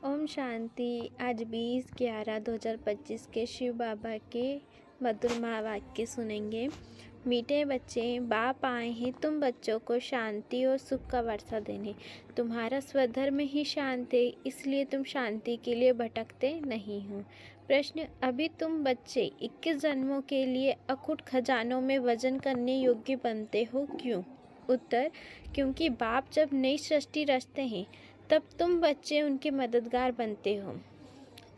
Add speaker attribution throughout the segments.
Speaker 1: ओम शांति। आज 20/11/2025 के शिव बाबा के मधुर महावाक्य सुनेंगे। मीठे बच्चे, बाप आए हैं तुम बच्चों को शांति और सुख का वर्षा देने। तुम्हारा स्वधर्म ही शांत है, इसलिए तुम शांति के लिए भटकते नहीं हो। प्रश्न: अभी तुम बच्चे 21 जन्मों के लिए अखुट खजानों में वजन करने योग्य बनते हो, क्यों? उत्तर: क्योंकि बाप जब नई सृष्टि रचते हैं तब तुम बच्चे उनके मददगार बनते हो।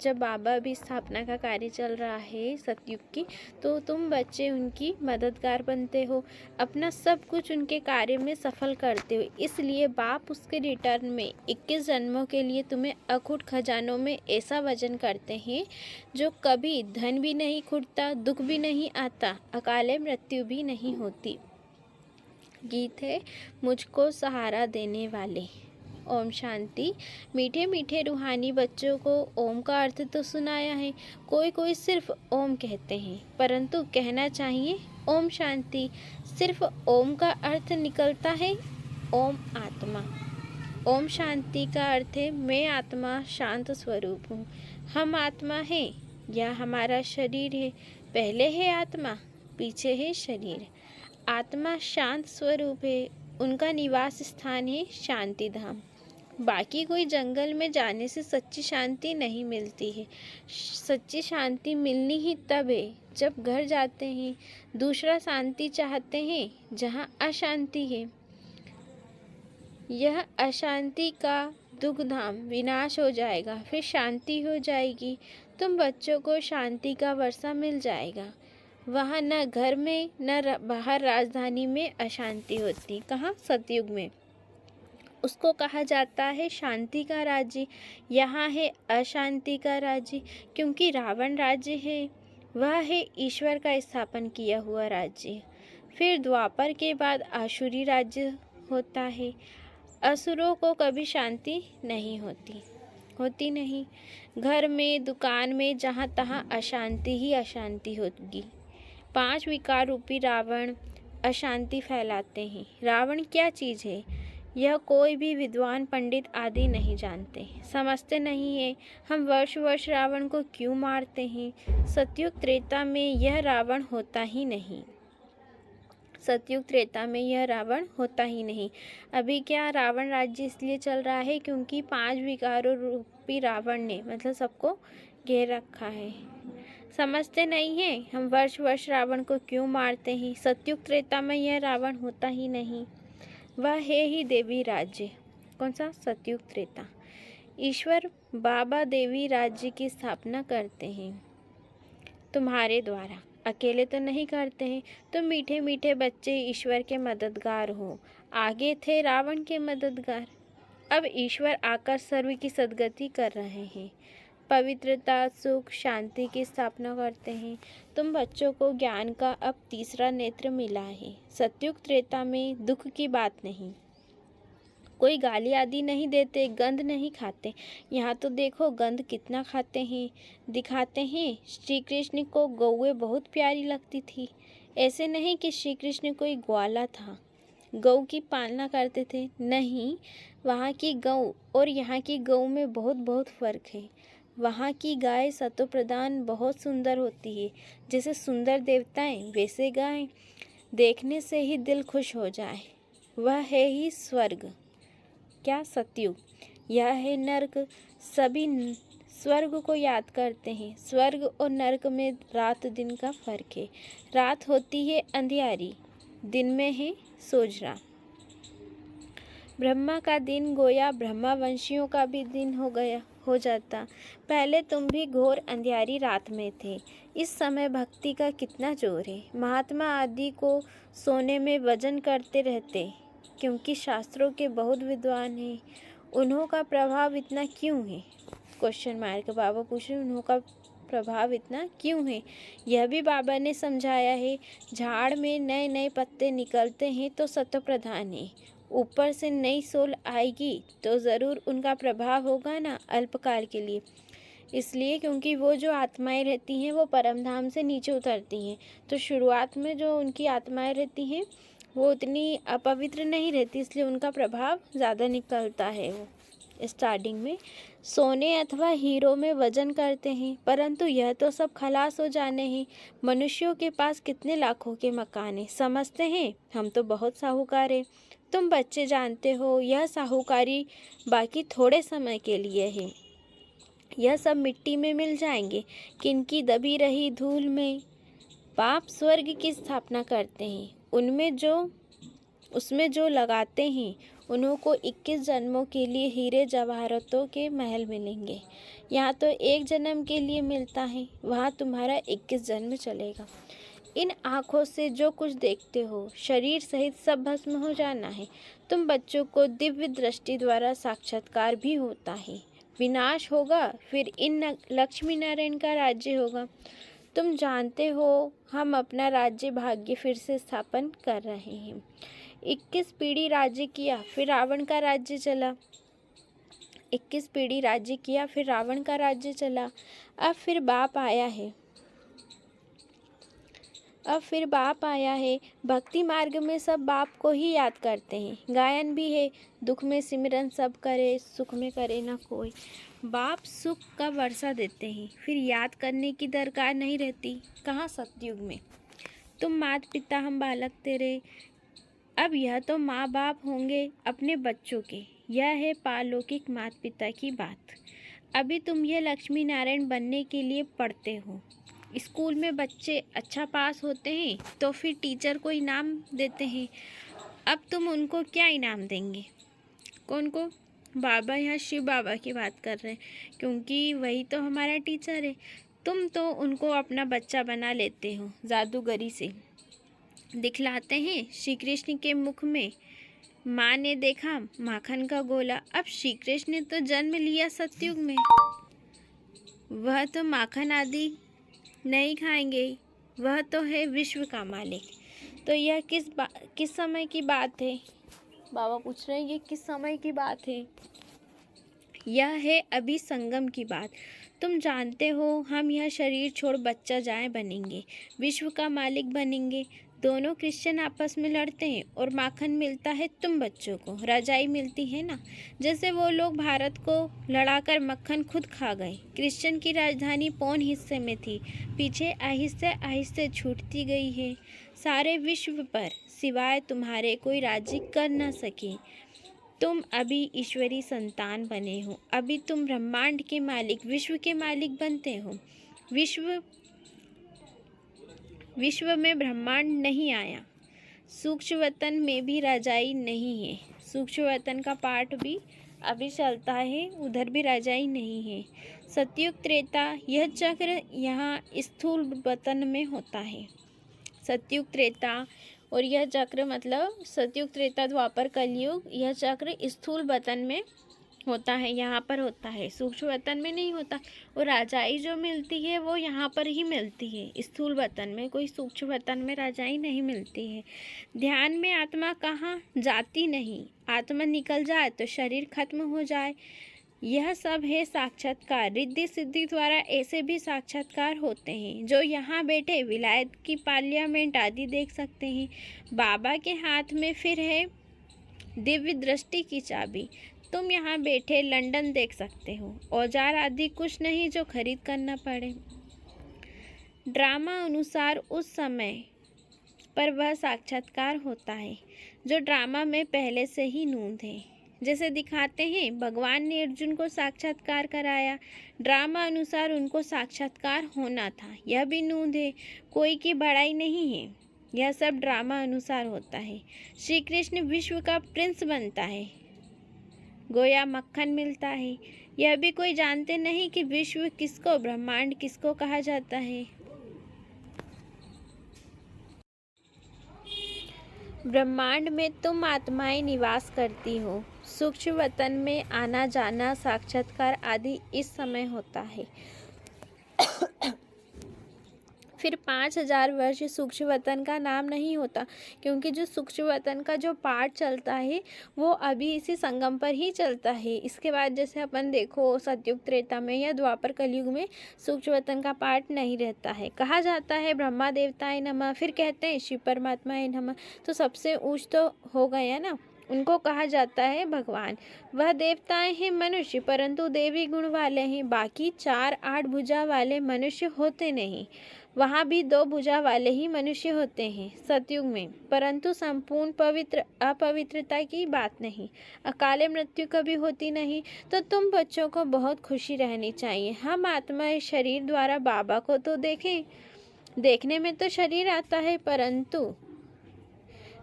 Speaker 1: जब बाबा अभी स्थापना का कार्य चल रहा है सतयुग की, तो तुम बच्चे उनकी मददगार बनते हो, अपना सब कुछ उनके कार्य में सफल करते हो। इसलिए बाप उसके रिटर्न में 21 जन्मों के लिए तुम्हें अखुट खजानों में ऐसा वजन करते हैं जो कभी धन भी नहीं खुटता, दुख भी नहीं आता, अकाले मृत्यु भी नहीं होती। गीत है मुझको सहारा देने वाले। ओम शांति। मीठे मीठे रूहानी बच्चों को ओम का अर्थ तो सुनाया है। कोई कोई सिर्फ ओम कहते हैं, परंतु कहना चाहिए ओम शांति। सिर्फ ओम का अर्थ निकलता है ओम आत्मा। ओम शांति का अर्थ है मैं आत्मा शांत स्वरूप हूँ। हम आत्मा हैं, यह हमारा शरीर है। पहले है आत्मा, पीछे है शरीर। आत्मा शांत स्वरूप है, उनका निवास स्थान है शांति धाम। बाकी कोई जंगल में जाने से सच्ची शांति नहीं मिलती है। सच्ची शांति मिलनी ही तब है जब घर जाते हैं, दूसरा शांति चाहते हैं जहाँ अशांति है। यह अशांति का दुख धाम विनाश हो जाएगा, फिर शांति हो जाएगी। तुम बच्चों को शांति का वर्षा मिल जाएगा। वहाँ न घर में न बाहर राजधानी में अशांति होती। कहाँ? सतयुग में। उसको कहा जाता है शांति का राज्य। यहाँ है अशांति का राज्य, क्योंकि रावण राज्य है, वह है ईश्वर का स्थापन किया हुआ राज्य। फिर द्वापर के बाद आसुरी राज्य होता है। असुरों को कभी शांति नहीं होती नहीं। घर में, दुकान में, जहाँ तहाँ अशांति ही अशांति होगी। 5 विकार रूपी रावण अशांति फैलाते हैं। रावण क्या चीज़ है, यह कोई भी विद्वान पंडित आदि नहीं जानते, समझते नहीं है। हम वर्ष वर्ष रावण को क्यों मारते हैं? सतयुग त्रेता में यह रावण होता ही नहीं। सतयुग त्रेता में यह रावण होता ही नहीं। अभी क्या रावण राज्य इसलिए चल रहा है क्योंकि 5 विकारों रूपी रावण ने मतलब सबको घेर रखा है। समझते नहीं है हम वर्ष वर्ष रावण को क्यों मारते हैं। सतयुग त्रेता में यह रावण होता ही नहीं, वह है ही देवी राज्य। कौन सा? सतयुग त्रेता। ईश्वर बाबा देवी राज्य की स्थापना करते हैं तुम्हारे द्वारा, अकेले तो नहीं करते हैं। तुम मीठे मीठे बच्चे ईश्वर के मददगार हो। आगे थे रावण के मददगार, अब ईश्वर आकर सर्व की सद्गति कर रहे हैं। पवित्रता, सुख, शांति की स्थापना करते हैं। तुम बच्चों को ज्ञान का अब तीसरा नेत्र मिला है। सतयुग त्रेता में दुख की बात नहीं, कोई गाली आदि नहीं देते, गंध नहीं खाते। यहाँ तो देखो गंध कितना खाते हैं, दिखाते हैं। श्री कृष्ण को गौएं बहुत प्यारी लगती थी। ऐसे नहीं कि श्री कृष्ण कोई ग्वाला था, गौ की पालना करते थे, नहीं। वहाँ की गौ और यहाँ की गौ में बहुत बहुत फर्क है। वहाँ की गाय सतो प्रधान बहुत सुंदर होती है, जैसे सुंदर देवताएं वैसे गाय। देखने से ही दिल खुश हो जाए। वह है ही स्वर्ग। क्या? सतयुग। यह है नर्क। सभी स्वर्ग को याद करते हैं। स्वर्ग और नर्क में रात दिन का फर्क है। रात होती है अंधियारी, दिन में है सोजरा। ब्रह्मा का दिन गोया ब्रह्मावंशियों का भी दिन हो जाता। पहले तुम भी घोर अंधियारी रात में थे। इस समय भक्ति का कितना जोर है। महात्मा आदि को सोने में वजन करते रहते, क्योंकि शास्त्रों के बहुत विद्वान हैं। उन्हों का प्रभाव इतना क्यों है? Question mark. बाबा पूछ रहे उन्हों का प्रभाव इतना क्यों है? यह भी बाबा ने समझाया है। झाड़ में नए नए पत्ते निकलते हैं तो सतो प्रधान है। ऊपर से नई सोल आएगी तो ज़रूर उनका प्रभाव होगा ना, अल्पकाल के लिए। इसलिए क्योंकि वो जो आत्माएं रहती हैं वो परमधाम से नीचे उतरती हैं, तो शुरुआत में जो उनकी आत्माएं रहती हैं वो उतनी अपवित्र नहीं रहती, इसलिए उनका प्रभाव ज़्यादा निकलता है। वो स्टार्टिंग में सोने अथवा हीरो में वजन करते हैं, परंतु यह तो सब खलास हो जाने हैं। मनुष्यों के पास कितने लाखों के मकान हैं, समझते हैं हम तो बहुत साहूकार हैं। तुम बच्चे जानते हो यह साहूकारी बाकी थोड़े समय के लिए है। यह सब मिट्टी में मिल जाएंगे, किनकी दबी रही धूल में। बाप स्वर्ग की स्थापना करते हैं, उसमें जो लगाते हैं उन्हों को 21 जन्मों के लिए हीरे जवाहरातों के महल मिलेंगे। यहाँ तो एक जन्म के लिए मिलता है, वहाँ तुम्हारा 21 जन्म चलेगा। इन आँखों से जो कुछ देखते हो शरीर सहित सब भस्म हो जाना है। तुम बच्चों को दिव्य दृष्टि द्वारा साक्षात्कार भी होता है। विनाश होगा, फिर इन लक्ष्मी नारायण का राज्य होगा। तुम जानते हो हम अपना राज्य भाग्य फिर से स्थापन कर रहे हैं। 21 पीढ़ी राज्य किया, फिर रावण का राज्य चला। 21 पीढ़ी राज्य किया, फिर रावण का राज्य चला। अब फिर बाप आया है। भक्ति मार्ग में सब बाप को ही याद करते हैं। गायन भी है, दुख में सिमरन सब करे, सुख में करे ना कोई। बाप सुख का वर्षा देते हैं, फिर याद करने की दरकार नहीं रहती। कहाँ सतयुग में तुम माता पिता हम बालक तेरे। अब यह तो माँ बाप होंगे अपने बच्चों के। यह है पारलौकिक माता पिता की बात। अभी तुम ये लक्ष्मी नारायण बनने के लिए पढ़ते हो। स्कूल में बच्चे अच्छा पास होते हैं तो फिर टीचर को इनाम देते हैं। अब तुम उनको क्या इनाम देंगे? कौन को? बाबा, यहाँ शिव बाबा की बात कर रहे हैं, क्योंकि वही तो हमारा टीचर है। तुम तो उनको अपना बच्चा बना लेते हो, जादूगरी से दिखलाते हैं। श्री कृष्ण के मुख में माँ ने देखा माखन का गोला। अब श्री कृष्ण ने तो जन्म लिया सतयुग में, वह तो माखन आदि नहीं खाएंगे, वह तो है विश्व का मालिक। तो यह किस समय की बात है? बाबा पूछ रहे हैं ये किस समय की बात है? यह है अभी संगम की बात। तुम जानते हो हम यह शरीर छोड़ बच्चा जाए बनेंगे, विश्व का मालिक बनेंगे। दोनों क्रिश्चियन आपस में लड़ते हैं और माखन मिलता है तुम बच्चों को, रजाई मिलती है ना। जैसे वो लोग भारत को लड़ाकर मक्खन खुद खा गए। क्रिश्चियन की राजधानी पौन हिस्से में थी, पीछे आहिस्ते आहिस्ते छूटती गई है। सारे विश्व पर सिवाय तुम्हारे कोई राज्य कर न सके। तुम अभी ईश्वरी संतान बने हो, अभी तुम ब्रह्मांड के मालिक, विश्व के मालिक बनते हो। विश्व में ब्रह्मांड नहीं आया। सूक्ष्म वतन में भी रजाई नहीं है। सूक्ष्म वतन का पाठ भी अभी चलता है, उधर भी रजाई नहीं है। सतयुग त्रेता यह चक्र यहाँ स्थूल वतन में होता है। सतयुग त्रेता और यह चक्र मतलब सतयुग त्रेता द्वापर कलयुग, यह चक्र स्थूल वतन में होता है, यहाँ पर होता है, सूक्ष्म वतन में नहीं होता। और राजाई जो मिलती है वो यहाँ पर ही मिलती है, स्थूल वतन में, कोई सूक्ष्म वतन में राजाई नहीं मिलती है। ध्यान में आत्मा कहाँ जाती नहीं, आत्मा निकल जाए तो शरीर खत्म हो जाए। यह सब है साक्षात्कार। रिद्धि सिद्धि द्वारा ऐसे भी साक्षात्कार होते हैं जो यहाँ बैठे विलायत की पार्लियामेंट आदि देख सकते हैं। बाबा के हाथ में फिर है दिव्य दृष्टि की चाबी। तुम यहाँ बैठे लंदन देख सकते हो। औजार आदि कुछ नहीं जो खरीद करना पड़े। ड्रामा अनुसार उस समय पर वह साक्षात्कार होता है जो ड्रामा में पहले से ही नूंद है। जैसे दिखाते हैं भगवान ने अर्जुन को साक्षात्कार कराया, ड्रामा अनुसार उनको साक्षात्कार होना था, यह भी नूंद है, कोई की बड़ाई नहीं है। यह सब ड्रामा अनुसार होता है। श्री कृष्ण विश्व का प्रिंस बनता है, गोया मक्खन मिलता है। यह भी कोई जानते नहीं कि विश्व किसको, ब्रह्मांड किसको कहा जाता है। ब्रह्मांड में तुम आत्माएं निवास करती हो। सूक्ष्म वतन में आना जाना, साक्षात्कार आदि इस समय होता है। फिर 5000 वर्ष सूक्ष्म वतन का नाम नहीं होता, क्योंकि जो सूक्ष्म वतन का जो पाठ चलता है वो अभी इसी संगम पर ही चलता है। इसके बाद जैसे अपन देखो सतयुग त्रेता में या द्वापर कलयुग में सूक्ष्म वतन का पाठ नहीं रहता है। कहा जाता है ब्रह्मा देवताए नमः, फिर कहते हैं शिव परमात्माए नमः। तो सबसे ऊंच तो हो गया ना, उनको कहा जाता है भगवान। वह देवताएं हैं मनुष्य, परंतु देवी गुण वाले हैं। बाकी 4 8 भुजा वाले मनुष्य होते नहीं। वहाँ भी 2 भुजा वाले ही मनुष्य होते हैं सतयुग में, परंतु संपूर्ण पवित्र अपवित्रता की बात नहीं। अकाले मृत्यु कभी होती नहीं। तो तुम बच्चों को बहुत खुशी रहनी चाहिए। हम आत्मा इस शरीर द्वारा बाबा को तो देखें, देखने में तो शरीर आता है, परंतु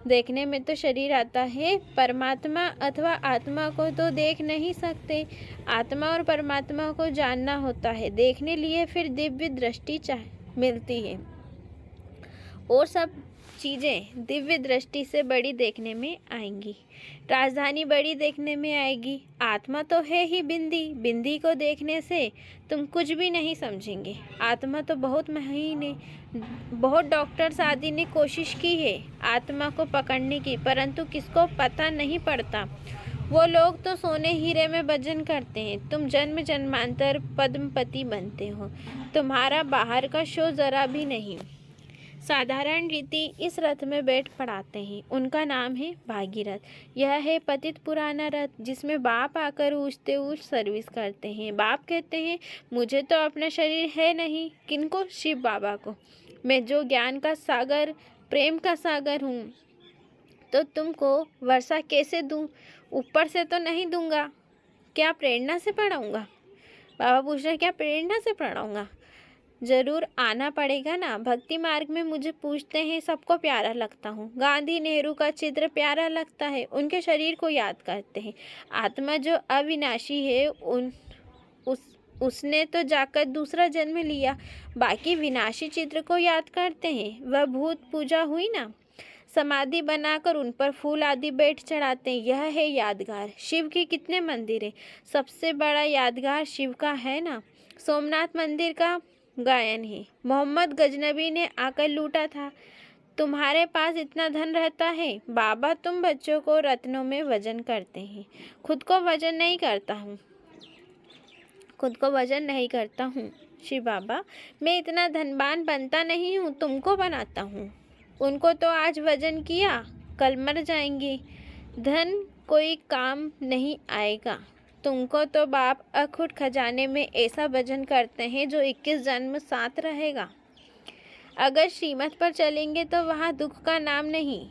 Speaker 1: देखने में तो शरीर आता है, परमात्मा अथवा आत्मा को तो देख नहीं सकते। आत्मा और परमात्मा को जानना होता है, देखने लिए फिर दिव्य दृष्टि मिलती है। और सब चीज़ें दिव्य दृष्टि से बड़ी देखने में आएंगी। राजधानी बड़ी देखने में आएगी। आत्मा तो है ही बिंदी, बिंदी को देखने से तुम कुछ भी नहीं समझेंगे। आत्मा तो बहुत महीने, बहुत डॉक्टर्स आदि ने कोशिश की है आत्मा को पकड़ने की, परंतु किसको पता नहीं पड़ता। वो लोग तो सोने हीरे में भजन करते हैं। तुम जन्म जन्मांतर पद्मपति बनते हो। तुम्हारा बाहर का शो जरा भी नहीं। साधारण रीति इस रथ में बैठ पड़ाते हैं। उनका नाम है भागीरथ। यह है पतित पुराना रथ, जिसमें बाप आकर ऊँचते ऊँच सर्विस करते हैं। बाप कहते हैं, मुझे तो अपना शरीर है नहीं। किनको? शिव बाबा को। मैं जो ज्ञान का सागर, प्रेम का सागर हूँ, तो तुमको वर्षा कैसे दूँ? ऊपर से तो नहीं दूंगा। क्या प्रेरणा से पढ़ाऊँगा? बाबा पूछ रहे, क्या प्रेरणा से पढ़ाऊँगा? जरूर आना पड़ेगा ना। भक्ति मार्ग में मुझे पूछते हैं, सबको प्यारा लगता हूँ। गांधी नेहरू का चित्र प्यारा लगता है, उनके शरीर को याद करते हैं। आत्मा जो अविनाशी है, उसने तो जाकर दूसरा जन्म लिया। बाकी विनाशी चित्र को याद करते हैं। वह भूत पूजा हुई ना, समाधि बनाकर उन पर फूल आदि बैठ चढ़ाते हैं। यह है यादगार। शिव के कितने मंदिर हैं? सबसे बड़ा यादगार शिव का है ना, सोमनाथ मंदिर का गायन है। मोहम्मद गजनबी ने आकर लूटा था। तुम्हारे पास इतना धन रहता है। बाबा, तुम बच्चों को रत्नों में वजन करते हैं। खुद को वजन नहीं करता हूँ, खुद को वजन नहीं करता हूँ। शिव बाबा, मैं इतना धनवान बनता नहीं हूँ, तुमको बनाता हूँ। उनको तो आज वजन किया, कल मर जाएंगे। धन कोई काम नहीं आएगा। तुमको तो बाप अखुट खजाने में ऐसा वजन करते हैं जो 21 जन्म साथ रहेगा। अगर श्रीमत पर चलेंगे तो वहाँ दुख का नाम नहीं,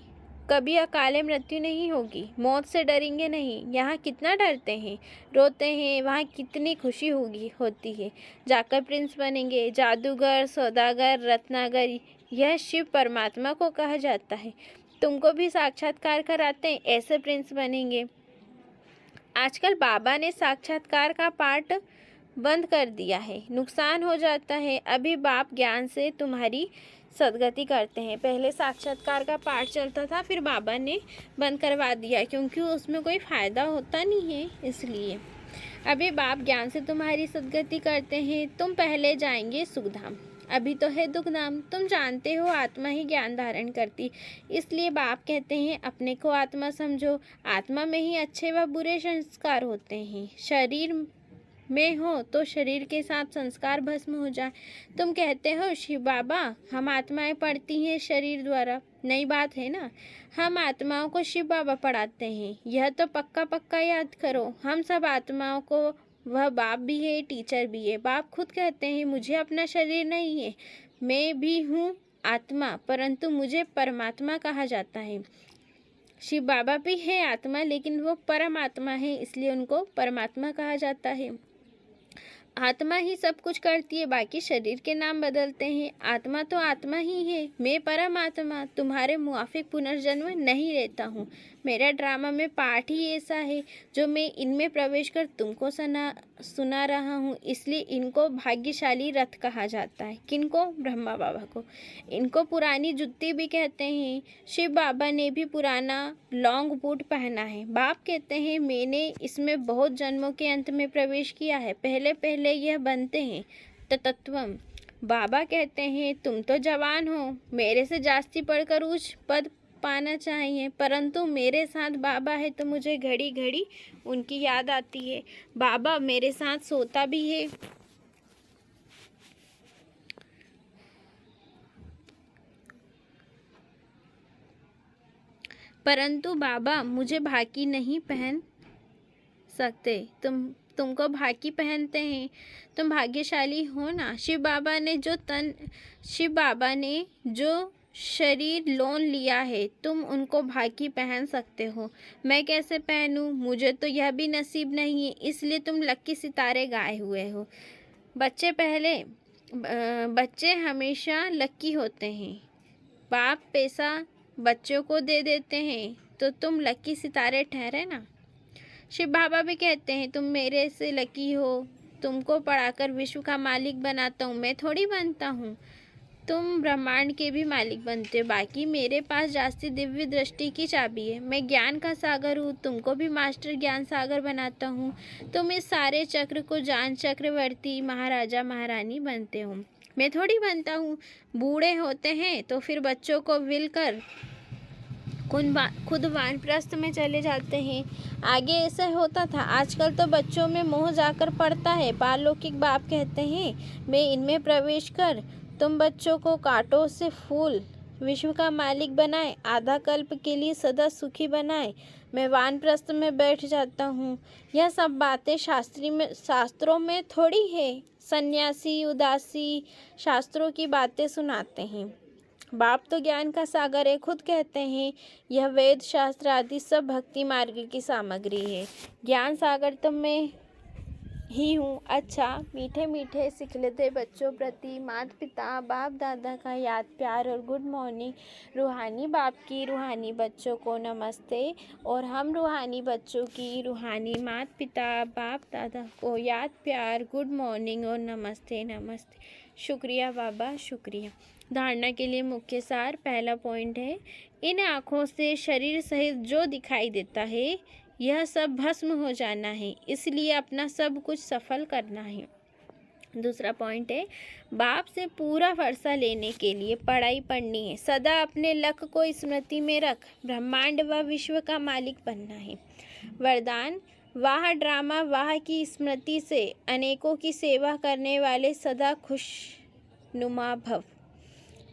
Speaker 1: कभी अकाले मृत्यु नहीं होगी। मौत से डरेंगे नहीं। यहाँ कितना डरते हैं, रोते हैं। वहाँ कितनी खुशी होती है। जाकर प्रिंस बनेंगे, जादूगर, सौदागर, रत्नागर। यह शिव परमात्मा को कहा जाता है। तुमको भी साक्षात्कार कराते हैं, ऐसे प्रिंस बनेंगे। आजकल बाबा ने साक्षात्कार का पाठ बंद कर दिया है, नुकसान हो जाता है। अभी बाप ज्ञान से तुम्हारी सदगति करते हैं। पहले साक्षात्कार का पाठ चलता था, फिर बाबा ने बंद करवा दिया, क्योंकि उसमें कोई फ़ायदा होता नहीं है, इसलिए। अभी बाप ज्ञान से तुम्हारी सदगति करते हैं। तुम पहले जाएंगे सुखधाम, अभी तो है दुखधाम। तुम जानते हो आत्मा ही ज्ञान धारण करती, इसलिए बाप कहते हैं अपने को आत्मा समझो। आत्मा में ही अच्छे व बुरे संस्कार होते हैं। शरीर में हो तो शरीर के साथ संस्कार भस्म हो जाए। तुम कहते हो शिव बाबा, हम आत्माएं पढ़ती हैं शरीर द्वारा। नई बात है ना, हम आत्माओं को शिव बाबा पढ़ाते हैं। यह तो पक्का पक्का याद करो। हम सब आत्माओं को, वह बाप भी है, टीचर भी है। बाप खुद कहते हैं, मुझे अपना शरीर नहीं है, मैं भी हूँ आत्मा, परंतु मुझे परमात्मा कहा जाता है। शिव बाबा भी है आत्मा, लेकिन वो परमात्मा है, इसलिए उनको परमात्मा कहा जाता है। आत्मा ही सब कुछ करती है, बाकी शरीर के नाम बदलते हैं। आत्मा तो आत्मा ही है। मैं परमात्मा तुम्हारे मुआफिक पुनर्जन्म नहीं लेता हूँ। मेरा ड्रामा में पाठ ही ऐसा है जो मैं इनमें प्रवेश कर तुमको सुना रहा हूँ। इसलिए इनको भाग्यशाली रथ कहा जाता है। किनको? ब्रह्मा बाबा को। इनको पुरानी जुत्ती भी कहते हैं। शिव बाबा ने भी पुराना लॉन्ग बूट पहना है। बाप कहते हैं, मैंने इसमें बहुत जन्मों के अंत में प्रवेश किया है, पहले पहले यह बनते हैं तत्वम। बाबा कहते हैं, तुम तो जवान हो, मेरे से जास्ती पढ़कर उच्च पद पाना चाहिए, परंतु मेरे साथ बाबा है तो मुझे घड़ी घड़ी उनकी याद आती है। बाबा मेरे साथ सोता भी है। परंतु बाबा मुझे भाकी नहीं पहन सकते। तुमको भाकी पहनते हैं, तुम भाग्यशाली हो ना। शिव बाबा ने जो शरीर लोन लिया है, तुम उनको भाकी पहन सकते हो। मैं कैसे पहनूं? मुझे तो यह भी नसीब नहीं है, इसलिए तुम लक्की सितारे गाए हुए हो। बच्चे हमेशा लक्की होते हैं। बाप पैसा बच्चों को दे देते हैं, तो तुम लक्की सितारे ठहरे ना। शिव बाबा भी कहते हैं तुम मेरे से लकी हो, तुमको पढ़ाकर विश्व का मालिक बनाता हूँ। मैं थोड़ी बनता हूँ, तुम ब्रह्मांड के भी मालिक बनते हो। बाकी मेरे पास जास्ती दिव्य दृष्टि की चाबी है। मैं ज्ञान का सागर हूँ, तुमको भी मास्टर ज्ञान सागर बनाता हूँ। तुम इस सारे चक्र को जान चक्रवर्ती महाराजा महारानी बनते हो, मैं थोड़ी बनता हूँ। बूढ़े होते हैं तो फिर बच्चों को विल कर खुद वानप्रस्थ में चले जाते हैं। आगे ऐसा होता था, आजकल तो बच्चों में मोह जाकर पड़ता है। पारलौकिक बाप कहते हैं मैं इनमें प्रवेश कर तुम बच्चों को कांटों से फूल विश्व का मालिक बनाए, आधा कल्प के लिए सदा सुखी बनाए। मैं वानप्रस्थ में बैठ जाता हूँ। यह सब बातें शास्त्रों में थोड़ी है। सन्यासी उदासी शास्त्रों की बातें सुनाते हैं। बाप तो ज्ञान का सागर है, खुद कहते हैं यह वेद शास्त्र आदि सब भक्ति मार्ग की सामग्री है। ज्ञान सागर तो मैं ही हूँ। अच्छा, मीठे मीठे सिखलते बच्चों प्रति माता पिता बाप दादा का याद प्यार और गुड मॉर्निंग। रूहानी बाप की रूहानी बच्चों को नमस्ते, और हम रूहानी बच्चों की रूहानी माता पिता बाप दादा को याद प्यार गुड मॉर्निंग और नमस्ते नमस्ते। शुक्रिया बाबा, शुक्रिया। धारणा के लिए मुख्य सार। पहला पॉइंट है, इन आँखों से शरीर सहित जो दिखाई देता है यह सब भस्म हो जाना है, इसलिए अपना सब कुछ सफल करना है। दूसरा पॉइंट है, बाप से पूरा वर्षा लेने के लिए पढ़ाई पढ़नी है। सदा अपने लक्ष्य को स्मृति में रख ब्रह्मांड व विश्व का मालिक बनना है। वरदान, वाह ड्रामा वाह की स्मृति से अनेकों की सेवा करने वाले सदा खुशनुमा भव।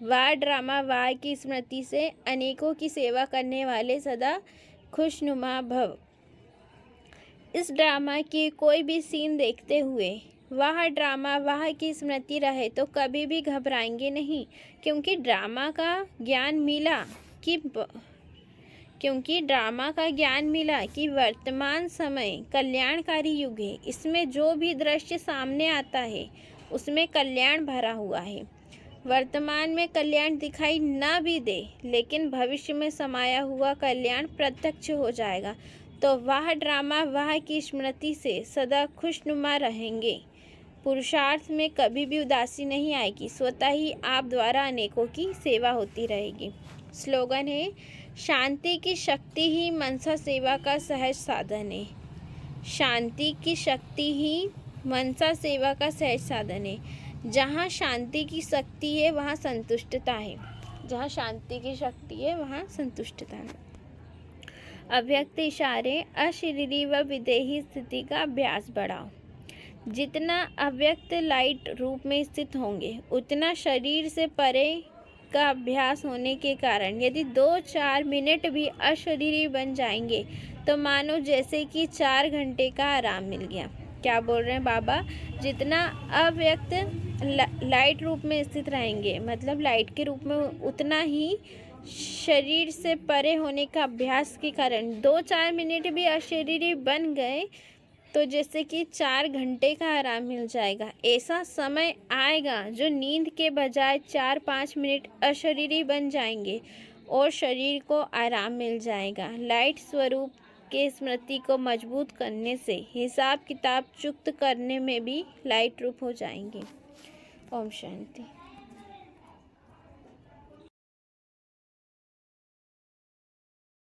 Speaker 1: वाह ड्रामा वाह की स्मृति से अनेकों की सेवा करने वाले सदा खुशनुमा भव। इस ड्रामा की कोई भी सीन देखते हुए वाह ड्रामा वाह की स्मृति रहे तो कभी भी घबराएंगे नहीं, क्योंकि ड्रामा का ज्ञान मिला कि वर्तमान समय कल्याणकारी युग है। इसमें जो भी दृश्य सामने आता है उसमें कल्याण भरा हुआ है। वर्तमान में कल्याण दिखाई न भी दे, लेकिन भविष्य में समाया हुआ कल्याण प्रत्यक्ष हो जाएगा। तो वाह ड्रामा वाह की स्मृति से सदा खुशनुमा रहेंगे। पुरुषार्थ में कभी भी उदासी नहीं आएगी। स्वतः ही आप द्वारा अनेकों की सेवा होती रहेगी। स्लोगन है, शांति की शक्ति ही मनसा सेवा का सहज साधन है। शांति की शक्ति ही मनसा सेवा का सहज साधन है। जहाँ शांति की शक्ति है वहाँ संतुष्टता है। जहाँ शांति की शक्ति है वहाँ संतुष्टता है। अव्यक्त इशारे, अशरीरी व विदेही स्थिति का अभ्यास बढ़ाओ। जितना अव्यक्त लाइट रूप में स्थित होंगे उतना शरीर से परे का अभ्यास होने के कारण यदि 2-4 मिनट भी अशरीरी बन जाएंगे तो मानो जैसे कि 4 घंटे का आराम मिल गया। क्या बोल रहे हैं बाबा? जितना अव्यक्त लाइट रूप में स्थित रहेंगे, मतलब लाइट के रूप में, उतना ही शरीर से परे होने का अभ्यास के कारण 2-4 मिनट भी अशरीरी बन गए तो जैसे कि 4 घंटे का आराम मिल जाएगा। ऐसा समय आएगा जो नींद के बजाय 4-5 मिनट अशरीरी बन जाएंगे और शरीर को आराम मिल जाएगा। लाइट स्वरूप के स्मृति को मजबूत करने से हिसाब किताब चुक्त करने में भी लाइट रूप हो जाएंगे। ओम शांति।